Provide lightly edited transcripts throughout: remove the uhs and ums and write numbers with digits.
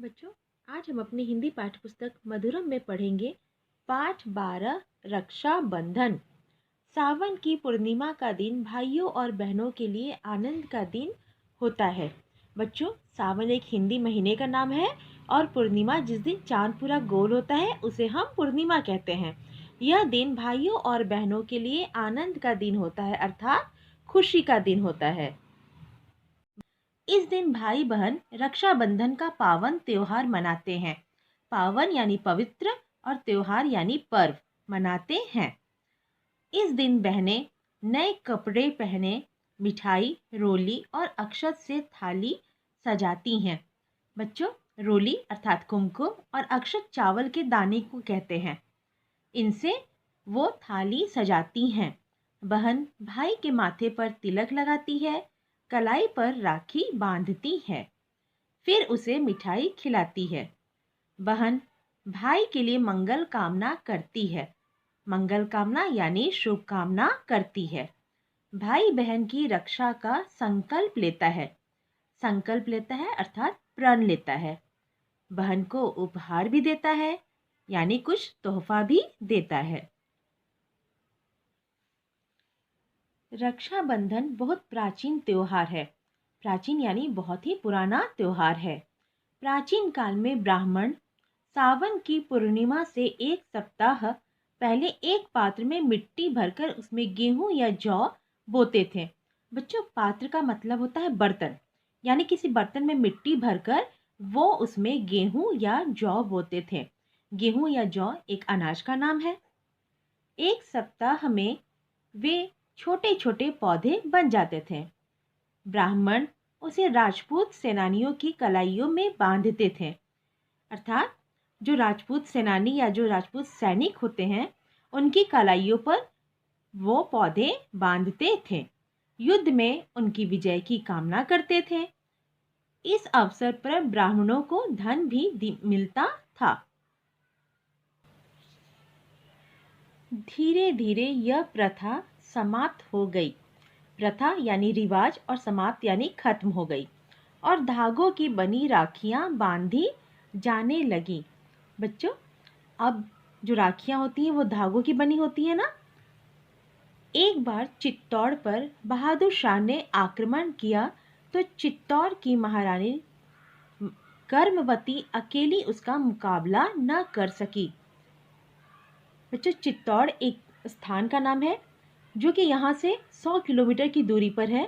बच्चों, आज हम अपनी हिंदी पाठ्य पुस्तक मधुरम में पढ़ेंगे पाठ 12 रक्षा बंधन। सावन की पूर्णिमा का दिन भाइयों और बहनों के लिए आनंद का दिन होता है। बच्चों, सावन एक हिंदी महीने का नाम है और पूर्णिमा जिस दिन चांद पूरा गोल होता है उसे हम पूर्णिमा कहते हैं। यह दिन भाइयों और बहनों के लिए आनंद का दिन होता है, अर्थात खुशी का दिन होता है। इस दिन भाई बहन रक्षाबंधन का पावन त्योहार मनाते हैं। पावन यानी पवित्र और त्योहार यानी पर्व मनाते हैं। इस दिन बहनें नए कपड़े पहने मिठाई, रोली और अक्षत से थाली सजाती हैं। बच्चों, रोली अर्थात कुमकुम और अक्षत चावल के दाने को कहते हैं। इनसे वो थाली सजाती हैं। बहन भाई के माथे पर तिलक लगाती है, कलाई पर राखी बांधती है, फिर उसे मिठाई खिलाती है। बहन भाई के लिए मंगल कामना करती है। मंगल कामना यानी शुभ कामना करती है। भाई बहन की रक्षा का संकल्प लेता है। संकल्प लेता है अर्थात प्रण लेता है। बहन को उपहार भी देता है, यानी कुछ तोहफा भी देता है। रक्षाबंधन बहुत प्राचीन त्योहार है। प्राचीन यानी बहुत ही पुराना त्योहार है। प्राचीन काल में ब्राह्मण सावन की पूर्णिमा से एक सप्ताह पहले एक पात्र में मिट्टी भरकर उसमें गेहूं या जौ बोते थे। बच्चों, पात्र का मतलब होता है बर्तन, यानी किसी बर्तन में मिट्टी भरकर वो उसमें गेहूं या जौ बोते थे। गेहूं या जौ एक अनाज का नाम है। एक सप्ताह में वे छोटे छोटे पौधे बन जाते थे। ब्राह्मण उसे राजपूत सेनानियों की कलाइयों में बांधते थे। अर्थात जो राजपूत सेनानी या जो राजपूत सैनिक होते हैं उनकी कलाइयों पर वो पौधे बांधते थे। युद्ध में उनकी विजय की कामना करते थे। इस अवसर पर ब्राह्मणों को धन भी मिलता था। धीरे धीरे यह प्रथा समाप्त हो गई। प्रथा यानी रिवाज और समाप्त यानी खत्म हो गई और धागों की बनी राखियां बांधी जाने लगी। बच्चों, अब जो राखियां होती हैं वो धागों की बनी होती है ना। एक बार चित्तौड़ पर बहादुर शाह ने आक्रमण किया तो चित्तौड़ की महारानी कर्मवती अकेली उसका मुकाबला न कर सकी। बच्चों, चित्तौड़ एक स्थान का नाम है जो कि यहाँ से 100 किलोमीटर की दूरी पर है।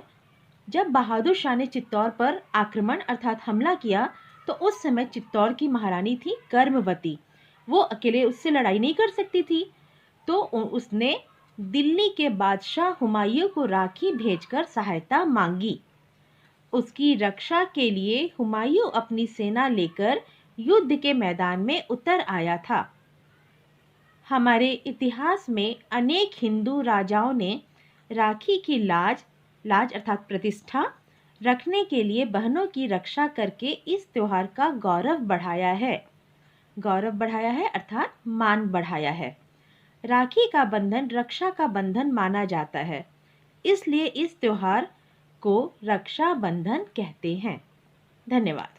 जब बहादुर शाह ने चित्तौड़ पर आक्रमण अर्थात हमला किया तो उस समय चित्तौड़ की महारानी थी कर्मवती। वो अकेले उससे लड़ाई नहीं कर सकती थी, तो उसने दिल्ली के बादशाह हुमायूं को राखी भेजकर सहायता मांगी। उसकी रक्षा के लिए हुमायूं अपनी सेना लेकर युद्ध के मैदान में उतर आया था। हमारे इतिहास में अनेक हिंदू राजाओं ने राखी की लाज अर्थात प्रतिष्ठा रखने के लिए बहनों की रक्षा करके इस त्योहार का गौरव बढ़ाया है। गौरव बढ़ाया है अर्थात मान बढ़ाया है। राखी का बंधन रक्षा का बंधन माना जाता है, इसलिए इस त्योहार को रक्षा बंधन कहते हैं। धन्यवाद।